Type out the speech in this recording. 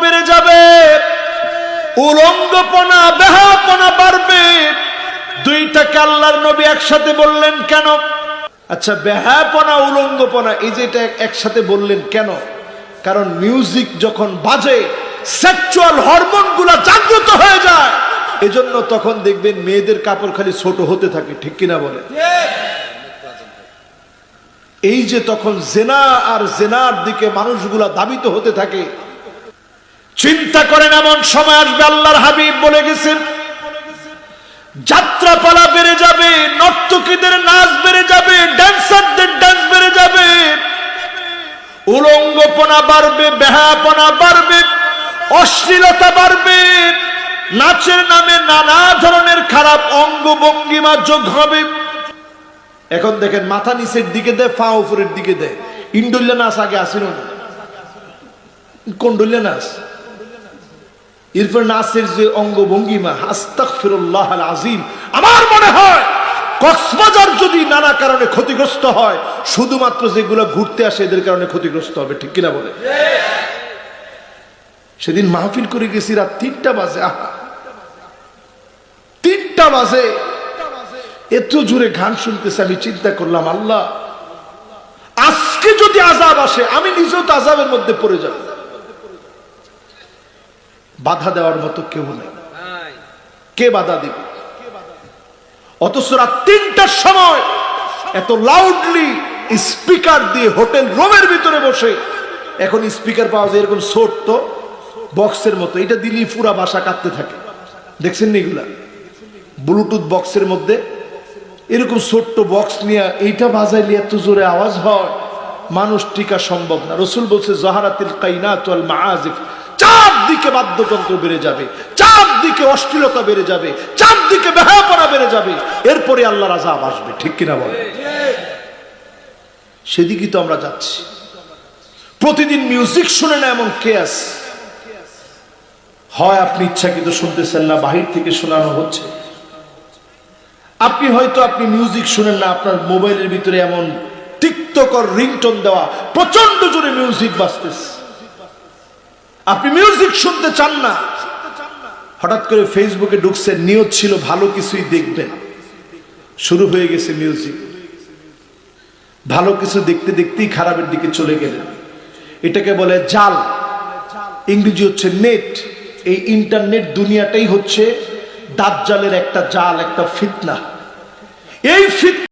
বেড়ে যাবে, উলঙ্গপনা বেহাপনা বাড়বে। দুইটাকে আল্লাহর নবী একসাথে বললেন কেন? আচ্ছা, বেহাপনা উলঙ্গপনা এই যে এটা একসাথে বললেন কেন? কারণ মিউজিক যখন বাজে সেক্সুয়াল হরমোনগুলো জাগ্রত হয়ে যায়, এজন্য তখন দেখবেন মেয়েদের কাপড় খালি ছোট হতে থাকে, ঠিক কিনা বলে? এই যে তখন জেনা আর জেনার দিকে মানুষগুলা ধাবিত হতে থাকে। চিন্তা করেন, এমন সময় আসবে, আল্লাহর হাবিব বলে গেছেন, যাত্রাপালা বেড়ে যাবে, নর্তকীদের নাচ বেড়ে যাবে, ড্যান্সারদের ডান্স বেড়ে যাবে, উলঙ্গপনা বাড়বে, বেহাপনা বাড়বে, অশ্লীলতা বাড়বে, নাচের নামে নানা ধরনের খারাপ অঙ্গ ভঙ্গিমা যোগ হবে। এখন দেখেন, মাথা নিচের দিকে দেয়, পা উপরের দিকে দেয়। ইন্ডোলিয়া নাচ আগে আসিল না, কোন ডলিয়া নাচ? এরপর নাচের যে অঙ্গ ভঙ্গিমা, আস্তাগফিরুল্লাহ আল আযীম। আমার মনে হয় কক্সবাজার যদি নানা কারণে ক্ষতিগ্রস্ত হয়, শুধুমাত্র যেগুলো ঘুরতে আসে এদের কারণে ক্ষতিগ্রস্ত হবে, ঠিক কিনা বলে? সেদিন মাহফিল করে গেছি রাত 3টা বাজে। 3টা বাজে এত জোরে গান শুনতেছে। আমি চিন্তা করলাম, আল্লাহ, আজকে যদি আযাব আসে, আমি নিজেও তো আযাবের মধ্যে পড়ে যাব। বাধা দেওয়ার মতো কেউ নেই, কে বাধা দিবে? অথচ রাত 3টার সময় এত লাউডলি স্পিকার দিয়ে হোটেল রুমের ভিতরে বসে, এখন স্পিকার পাওয়া যায় এরকম ছোট্ট বক্সের মতো, এটা দিলেই পুরা বাসা কাঁপতে থাকে। দেখছেন না এগুলা? ব্লুটুথ বক্সের মধ্যে এরকম ছোট্ট বক্স নিয়ে এইটা বাজাইলে এত জোরে আওয়াজ হয়, মানুষ টিকা সম্ভব না। রাসূল বলছে, যাহারাতিল কাইনাত ওয়াল মাআজিফ, চারদিকে বাদ্যযন্ত্র বেড়ে যাবে, চারদিকে অশ্লীলতা বেড়ে যাবে, চারদিকে বেহায়াপনা বেড়ে যাবে, এরপরে আল্লাহর আযাব আসবে, ঠিক কিনা বলে? সেদিকেই তো আমরা যাচ্ছি। প্রতিদিন মিউজিক শুনে না এমন কে আছে? হয় আপনি ইচ্ছাকৃত শুনতেছেন না, বাহির থেকে শোনানো হচ্ছে। আপনি হয়তো আপনি মিউজিক শুনেন না, আপনার মোবাইলের ভিতরে এমন টিকটকার রিংটোন দেওয়া প্রচন্ড জোরে মিউজিক বাজতেছে, আপনি মিউজিক শুনতে চান না। হঠাৎ করে ফেসবুকে ঢুকছেন, নিয়ত ছিল ভালো কিছুই দেখবেন, শুরু হয়ে গেছে মিউজিক। ভালো কিছু দেখতে দেখতেই খারাপের দিকে চলে গেলেন। এটাকে বলে জাল, ইংরেজি হচ্ছে নেট। এই ইন্টারনেট দুনিয়াটাই হচ্ছে দাজ্জালের একটা জাল, একটা ফিতনা। এই ফিতনা